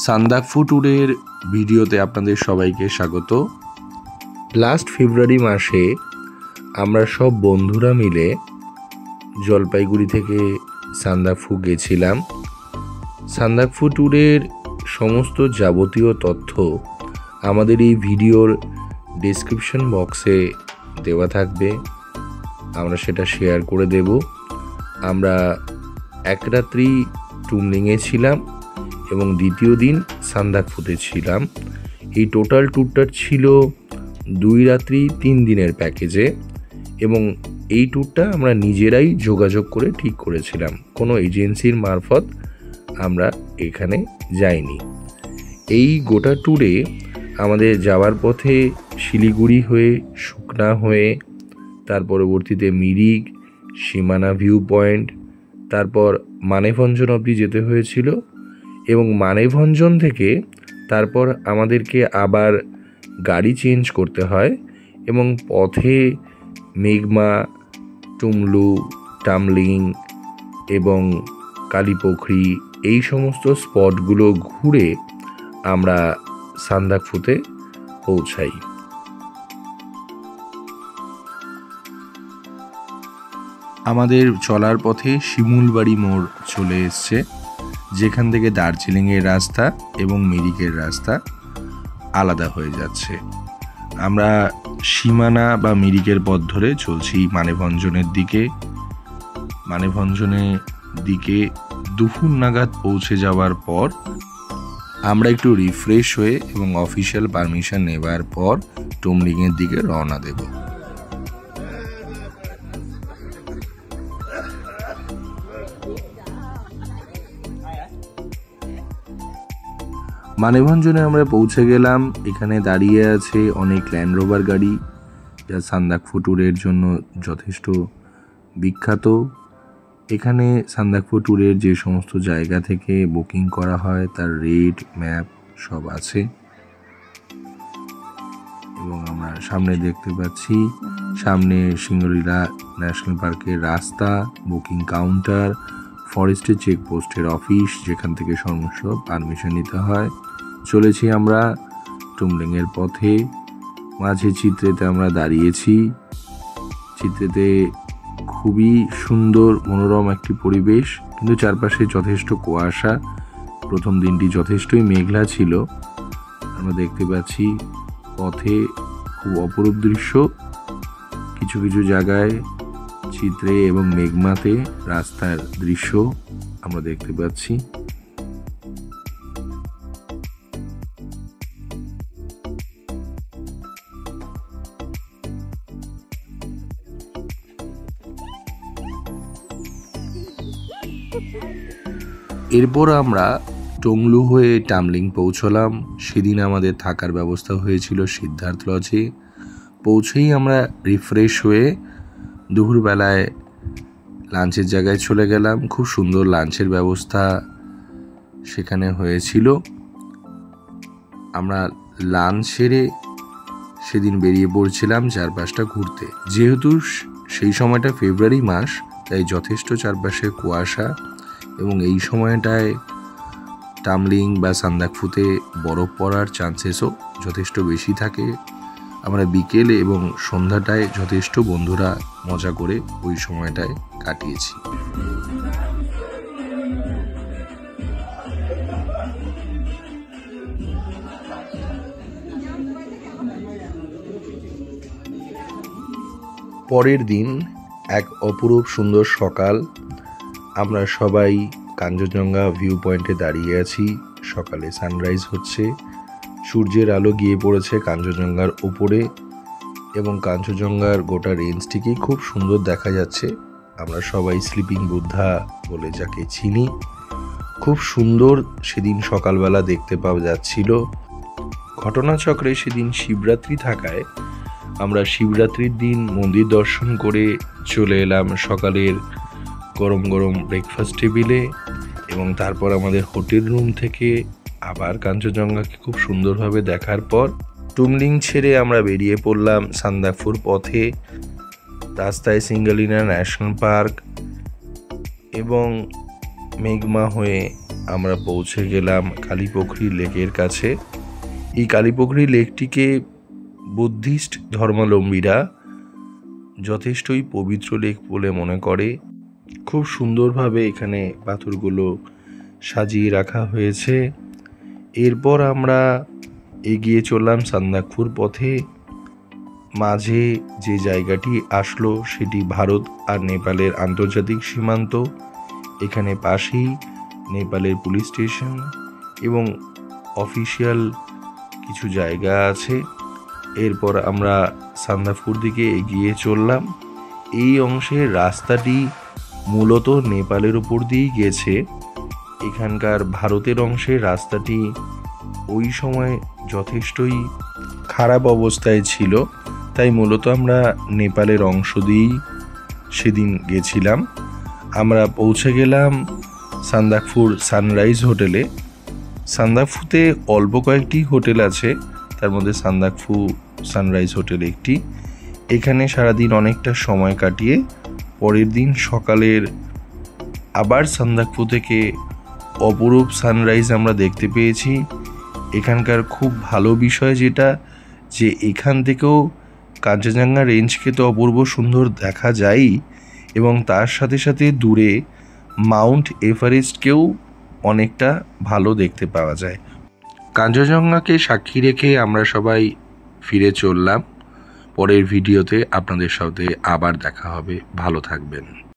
সান্দাকফু ট্যুরের ভিডিওতে আপনাদের সবাইকে স্বাগত। লাস্ট ফেব্রুয়ারি মাসে আমরা সব বন্ধুরা মিলে জলপাইগুড়ি থেকে সান্দাকফু গেছিলাম। সান্দাকফু ট্যুরের সমস্ত যাবতীয় তথ্য আমাদের এই ভিডিওর ডেসক্রিপশন বক্সে দেওয়া থাকবে, আমরা সেটা শেয়ার করে দেব। আমরা এক রাত্রি টুমলিংয়ে ছিলাম এবং দ্বিতীয় দিন সান্দাকফুতে ছিলাম। এই টোটাল ট্যুরটা ছিল 2 রাত্রি 3 দিনের প্যাকেজে এবং এই ট্যুরটা আমরা নিজেরাই যোগাযোগ করে ঠিক করেছিলাম, কোনো এজেন্সির মারফত আমরা এখানে যাইনি। এই গোটা ট্যুরে আমাদের যাওয়ার পথে শিলিগুড়ি হয়ে, সুকনা হয়ে, তার পরবর্তীতে মিরিক, সীমানা ভিউ পয়েন্ট, তারপর মানেভঞ্জন অবধি যেতে হয়েছিল এবং মানেভঞ্জন থেকে তারপর আমাদেরকে আবার গাড়ি চেঞ্জ করতে হয় এবং পথে মেঘমা, টুমলু, টামলিং এবং কালীপুখরি এই সমস্ত স্পটগুলো ঘুরে আমরা সান্দাকফুতে পৌঁছাই। আমাদের চলার পথে শিমুলবাড়ি মোড় চলে এসছে, যেখান থেকে দার্জিলিংয়ের রাস্তা এবং মিরিকের রাস্তা আলাদা হয়ে যাচ্ছে। আমরা সীমানা বা মিরিকের পথ ধরে চলছি মানেভঞ্জনের দিকে। মানেভঞ্জনের দিকে দুপুর নাগাদ পৌঁছে যাওয়ার পর আমরা একটু রিফ্রেশ হয়ে এবং অফিসিয়াল পারমিশন নেবার পর টুমলিংয়ের দিকে রওনা দেব। মানেভঞ্জনে আমরা পৌঁছে গেলাম। এখানে দাঁড়িয়ে আছে অনেক ল্যান্ড রোভার গাড়ি, যা সান্দাকফু ট্যুরের জন্য যথেষ্ট বিখ্যাত। এখানে সান্দাকফু ট্যুরের যে সমস্ত জায়গা থেকে বুকিং করা হয় তার রেট, ম্যাপ সব আছে এবং আমরা সামনে দেখতে পাচ্ছি সামনে সিঙ্গলীলা ন্যাশনাল পার্কের রাস্তা, বুকিং কাউন্টার, ফরেস্টের চেকপোস্টের অফিস, যেখান থেকে সমস্ত পারমিশন নিতে হয়। চলেছি আমরা টুমলিংয়ের পথে। মাঝে চিত্রেতে আমরা দাঁড়িয়েছি। চিত্রেতে খুবই সুন্দর মনোরম একটি পরিবেশ, কিন্তু চারপাশে যথেষ্ট কুয়াশা। প্রথম দিনটি যথেষ্টই মেঘলা ছিল। আমরা দেখতে পাচ্ছি পথে খুব অপরূপ দৃশ্য। কিছু কিছু জায়গায় চিত্রে এবং মেঘমাতে রাস্তার দৃশ্য আমরা দেখতে পাচ্ছি। এরপর আমরা টংলু হয়ে টামলিং পৌঁছলাম। সেদিন আমাদের থাকার ব্যবস্থা হয়েছিল সিদ্ধার্থ লজে। পৌঁছেই আমরা রিফ্রেশ হয়ে দুপুরবেলায় লাঞ্চের জায়গায় চলে গেলাম। খুব সুন্দর লাঞ্চের ব্যবস্থা সেখানে হয়েছিল। আমরা লাঞ্চ সেরে সেদিন বেরিয়ে পড়ছিলাম চারপাশটা ঘুরতে। যেহেতু সেই সময়টা ফেব্রুয়ারি মাস, তাই যথেষ্ট চারপাশে কুয়াশা এবং এই সময়টায় টামলিং বা সান্দাকফুতে বরফ পড়ার চান্সেসও যথেষ্ট বেশি থাকে। আমরা বিকেল এবং সন্ধ্যাটায় যথেষ্ট বন্ধুরা মজা করে ওই সময়টায় কাটিয়েছি। পরের দিন এক অপরূপ সুন্দর সকাল। আমরা সবাই কাঞ্চনজঙ্ঘা ভিউ পয়েন্টে দাঁড়িয়ে আছি। সকালে সানরাইজ হচ্ছে, সূর্যের আলো গিয়ে পড়েছে কাঞ্চনজঙ্ঘার উপরে এবং কাঞ্চনজঙ্ঘার গোটা রেঞ্জটিকেই খুব সুন্দর দেখা যাচ্ছে। আমরা সবাই স্লিপিং বুদ্ধা বলে যাকে চিনি, খুব সুন্দর সেদিন সকালবেলা দেখতে পাওয়া যাচ্ছিল। ঘটনাচক্রে সেদিন শিবরাত্রি থাকায় আমরা শিবরাত্রির দিন মন্দির দর্শন করে চলে এলাম সকালের গরম গরম ব্রেকফাস্ট টেবিলে এবং তারপর আমাদের হোটেল রুম থেকে আবার কাঞ্চনজঙ্ঘাকে খুব সুন্দরভাবে দেখার পর টুমলিং ছেড়ে আমরা বেরিয়ে পড়লাম সান্দাকফুর পথে। রাস্তায় সিঙ্গলিনা ন্যাশনাল পার্ক এবং মেঘমা হয়ে আমরা পৌঁছে গেলাম কালীপুখুরি লেকের কাছে। এই কালীপুখুরি লেকটিকে বুদ্ধিস্ট ধর্মাবলম্বীরা যথেষ্টই পবিত্র লেক বলে মনে করে। খুব সুন্দরভাবে এখানে পাথরগুলো সাজিয়ে রাখা হয়েছে। এরপর আমরা এগিয়ে চললাম সান্দাকফু পথে। মাঝে যে জায়গাটি আসলো সেটি ভারত আর নেপালের আন্তর্জাতিক সীমান্ত। এখানে পাশেই নেপালের পুলিশ স্টেশন এবং অফিসিয়াল কিছু জায়গা আছে। এরপর আমরা সান্দাকফুর দিকে এগিয়ে চললাম। এই অংশের রাস্তাটি মূলত নেপালের উপর দিয়েই গেছে। এখানকার ভারতের অংশের রাস্তাটি ওই সময় যথেষ্টই খারাপ অবস্থায় ছিল, তাই মূলত আমরা নেপালের অংশ দিয়েই সেদিন গেছিলাম। আমরা পৌঁছে গেলাম সান্দাকফুর সানরাইজ হোটেলে। সান্দাকফুতে অল্প কয়েকটি হোটেল আছে, তার মধ্যে সান্দাকফু সানরাইজ হোটেল একটি। এখানে সারাদিন অনেকটা সময় কাটিয়ে পরের দিন সকালের আবার সান্দাকফু থেকে অপরূপ সানরাইজ আমরা দেখতে পেয়েছি। এখানকার খুব ভালো বিষয় যেটা, যে এখান থেকেও কাঞ্চনজঙ্ঘা রেঞ্জকে তো অপূর্ব সুন্দর দেখা যায়, এবং তার সাথে সাথে দূরে মাউন্ট এভারেস্টকেও অনেকটা ভালো দেখতে পাওয়া যায়। কাঞ্চনজঙ্ঘাকে সাক্ষী রেখে আমরা সবাই ফিরে চললাম। পরের ভিডিওতে আপনাদের সাথে আবার দেখা হবে। ভালো থাকবেন।